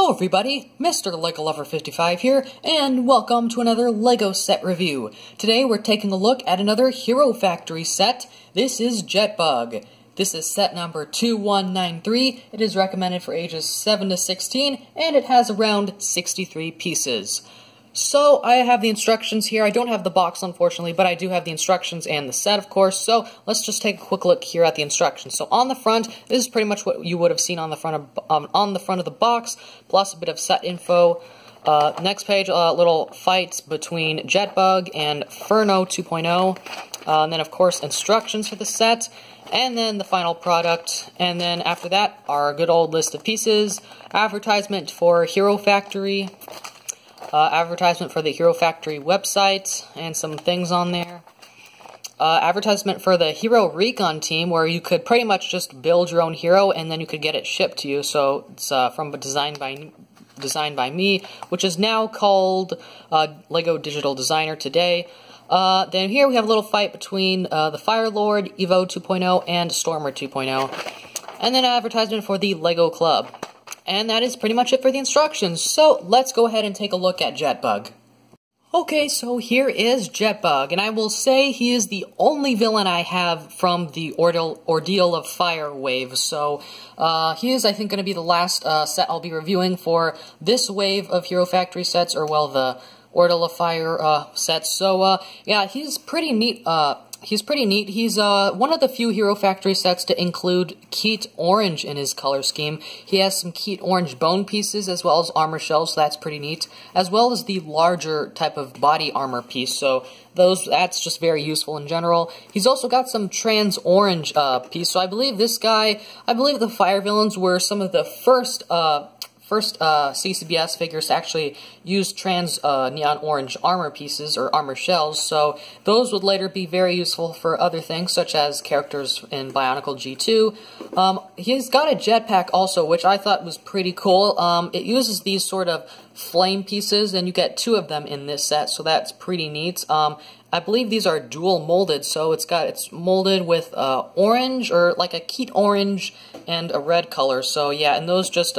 Hello everybody, Mr. LEGO Lover 55 here, and welcome to another LEGO set review. Today we're taking a look at another Hero Factory set. This is Jetbug. This is set number 2193. It is recommended for ages 7 to 16, and it has around 63 pieces. So, I have the instructions here. I don't have the box, unfortunately, but I do have the instructions and the set, of course. So, let's just take a quick look here at the instructions. So, on the front, this is pretty much what you would have seen on the front of the box, plus a bit of set info. Next page, little fights between Jetbug and Furno 2.0. And then, of course, instructions for the set. And then the final product. And then after that, our good old list of pieces. Advertisement for Hero Factory. Advertisement for the Hero Factory website, and some things on there. Advertisement for the Hero Recon team, where you could pretty much just build your own hero, and then you could get it shipped to you. So it's from Designed by Me, which is now called LEGO Digital Designer today. Then here we have a little fight between the Fire Lord, Evo 2.0, and Stormer 2.0. And then advertisement for the LEGO Club. And that is pretty much it for the instructions, so let's go ahead and take a look at Jetbug. Okay, so here is Jetbug, and I will say he is the only villain I have from the Ordeal of Fire wave, so he is, I think, going to be the last set I'll be reviewing for this wave of Hero Factory sets, or, well, the Ordeal of Fire sets, so, yeah, he's pretty neat. He's one of the few Hero Factory sets to include Keat Orange in his color scheme. He has some Keat Orange bone pieces as well as armor shells, so that's pretty neat. As well as the larger type of body armor piece, so that's just very useful in general. He's also got some trans orange piece, so I believe the fire villains were some of the first CCBS figures to actually use trans neon orange armor pieces, or armor shells, so those would later be very useful for other things, such as characters in Bionicle G2. He's got a jetpack also, which I thought was pretty cool. It uses these sort of flame pieces, and you get 2 of them in this set, so that's pretty neat. I believe these are dual molded, so it's molded with orange, or like a Keat orange and a red color, so yeah, and those just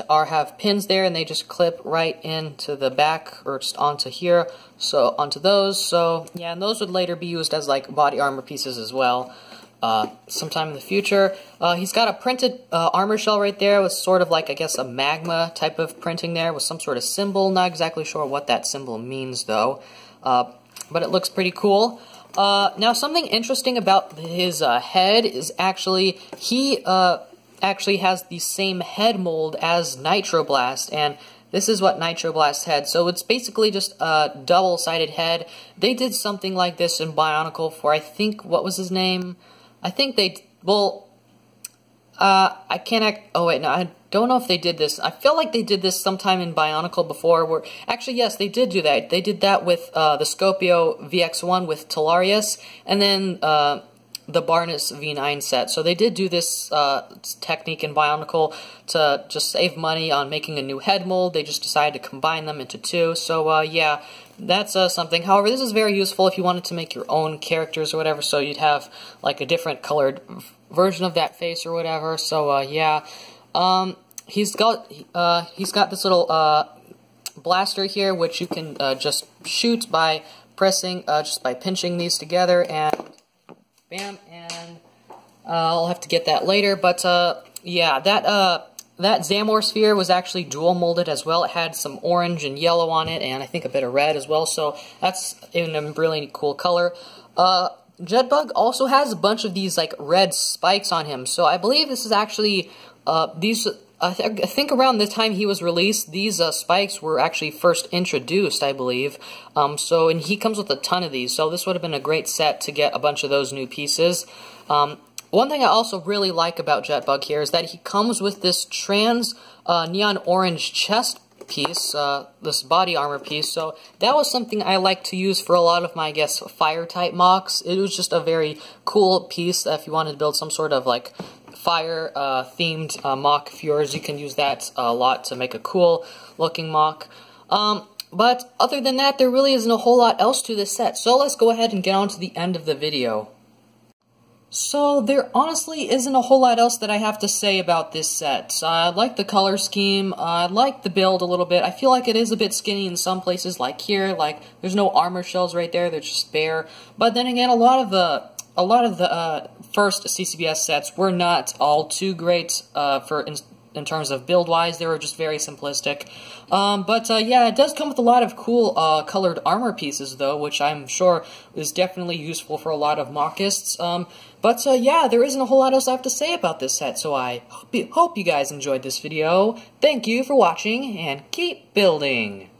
have pins there, and they just clip right into the back, or just onto here, so onto those, so yeah, and those would later be used as like body armor pieces as well, sometime in the future. He's got a printed armor shell right there with sort of like, I guess, a magma type of printing there with some sort of symbol. Not exactly sure what that symbol means though, but it looks pretty cool. Now something interesting about his head is actually he actually has the same head mold as Nitroblast, and this is what Nitroblast had, so it's basically just a double-sided head. They did something like this in Bionicle for, I think, what was his name? I think they, well, I don't know if they did this. I feel like they did this sometime in Bionicle before, actually, yes, they did do that. They did that with the Scopio VX1 with Talarius, and then the Barnes V9 set. So they did do this technique in Bionicle to just save money on making a new head mold. They just decided to combine them into 2. So yeah, that's something. However, this is very useful if you wanted to make your own characters or whatever, so you'd have like a different colored version of that face or whatever. So yeah, he's got this little blaster here, which you can just shoot by pressing, just by pinching these together, and bam, and I'll have to get that later, but yeah, that Zamor sphere was actually dual molded as well. It had some orange and yellow on it, and I think a bit of red as well, so that's in a really cool color. Jetbug also has a bunch of these like red spikes on him, so I believe this is actually I think around the time he was released, these spikes were actually first introduced, I believe. And he comes with a ton of these, so this would have been a great set to get a bunch of those new pieces. One thing I also really like about Jetbug here is that he comes with this trans neon orange chest piece, this body armor piece, so that was something I like to use for a lot of my, I guess, fire-type mocks. It was just a very cool piece if you wanted to build some sort of, like, fire-themed mock of yours. You can use that a lot to make a cool-looking mock. But other than that, there really isn't a whole lot else to this set, so let's go ahead and get on to the end of the video. So there honestly isn't a whole lot else that I have to say about this set. I like the color scheme, I like the build a little bit. I feel like it is a bit skinny in some places, like here, like there's no armor shells right there, they're just bare. But then again, a lot of the first CCBS sets were not all too great in terms of build-wise. They were just very simplistic. Yeah, it does come with a lot of cool colored armor pieces, though, which I'm sure is definitely useful for a lot of mockists. Yeah, there isn't a whole lot else I have to say about this set, so I hope you guys enjoyed this video. Thank you for watching, and keep building!